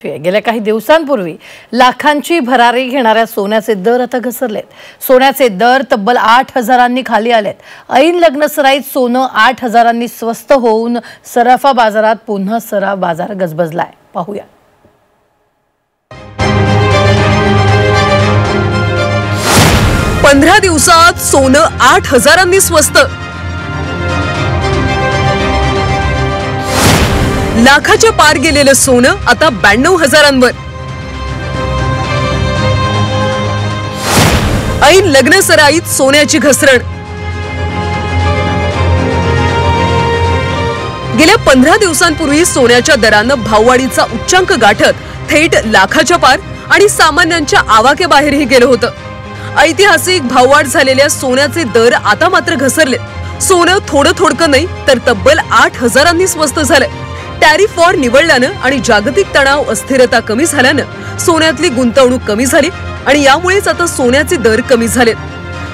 गेल्या काही दिवसांपूर्वी लाखांची भरारी घेणाऱ्या सोन्याचे दर आता घसरलेत। सोन्याचे दर तब्बल 8,000 खाली आलेत। ऐन लग्नसराईत सोनं 8,000 स्वस्त होऊन सराफा बाजारात पुन्हा सराफ बाजार गजबजलाय। पाहूया। पंधरा दिवसात सोनं 8,000 स्वस्त। लाखाच्या पार गेलेलं सोनं आता 92,000 ऐन लग्नसराईत सोन्याची घसरण। गेल्या 15 दिवसांपूर्वी सोन्याच्या दरानं भाववाढीचा उच्चांक गाठत थेट लाखाच्या पार आणि सामान्यांच्या आवाक्याबाहेरही गेलं होतं। ऐतिहासिक भाववाढ झालेल्या सोन्याचे दर आता मात्र घसरले। सोनं थोडं नाही तर तब्बल 8,000 स्वस्त झालंय। टॅरिफ वॉर निवळल्यानं आणि जागतिक तणाव अस्थिरता कमी झाल्यानं सोन्यातली गुंतवणूक कमी झाली आणि यामुळेच आता सोन्याचे दर कमी झालेत।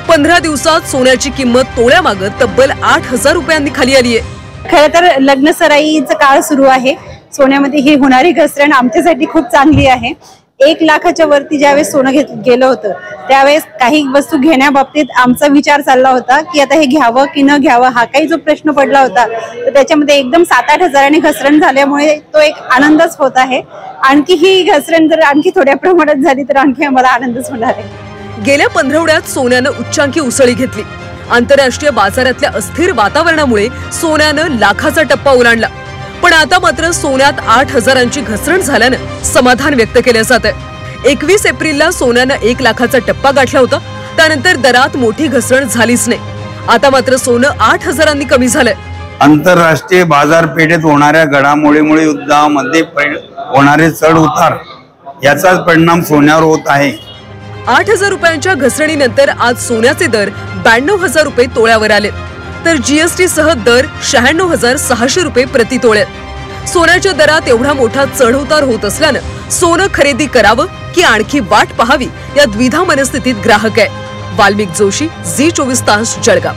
15 दिवसात सोन्याची किंमत तोळ्यामागे तब्बल 8,000 रुपयांनी खाली आली आहे। खरं तर लग्नसराईचा काळ सुरू आहे। सोन्यामध्ये ही होणारी घसरण आमच्यासाठी खूप चांगली आहे। 1 लाखाच्या वरती ज्यावेळेस सोनं गेलं होतं त्यावेळेस काही वस्तू घेण्याबाबतीत आमचा विचार चालला होता की आता हे घ्यावं की न घ्यावं हा काही जो प्रश्न पडला होता, तर त्याच्यामध्ये एकदम 7-8 हजारांनी घसरण झाल्यामुळे तो एक आनंदच होत आहे। आणखी ही घसरण जर आणखी थोड्या प्रमाणात झाली तर आणखी आम्हाला आनंदच होणार आहे। गेल्या पंधरवड्यात सोन्यानं उच्चांकी उसळी घेतली। आंतरराष्ट्रीय बाजारातल्या अस्थिर वातावरणामुळे सोन्यानं लाखाचा टप्पा ओलांडला, पण आता मात्र सोन्यात 8,000ची घसरण झाल्यानं समाधान व्यक्त केलं जात आहे। 21 एप्रिलला सोन्यानं 1 लाखाचा टप्पा गाठला होता, त्यानंतर दरात मोठी घसरण झालीच नाही। आता मात्र सोनं 8,000 कमी झालंय। आंतरराष्ट्रीय बाजारपेठेत होणाऱ्या घडामोडीमुळे युद्धामध्ये होणारे चढ उतार याचाच परिणाम सोन्यावर होत आहे। 8,000 रुपयांच्या घसरणीनंतर आज सोन्याचे दर 92,000 रुपये तोळ्यावर आले, तर जीएसटी सह दर 96,600 रुपये प्रति तोळे। सोन्याच्या दरात एवढा मोठा चढउतार होत असल्यानं सोनं खरेदी करावं की आणखी वाट पाहावी या द्विधा मनस्थितीत ग्राहक आहे। वाल्मिक जोशी, झी 24 तास, जळगाव।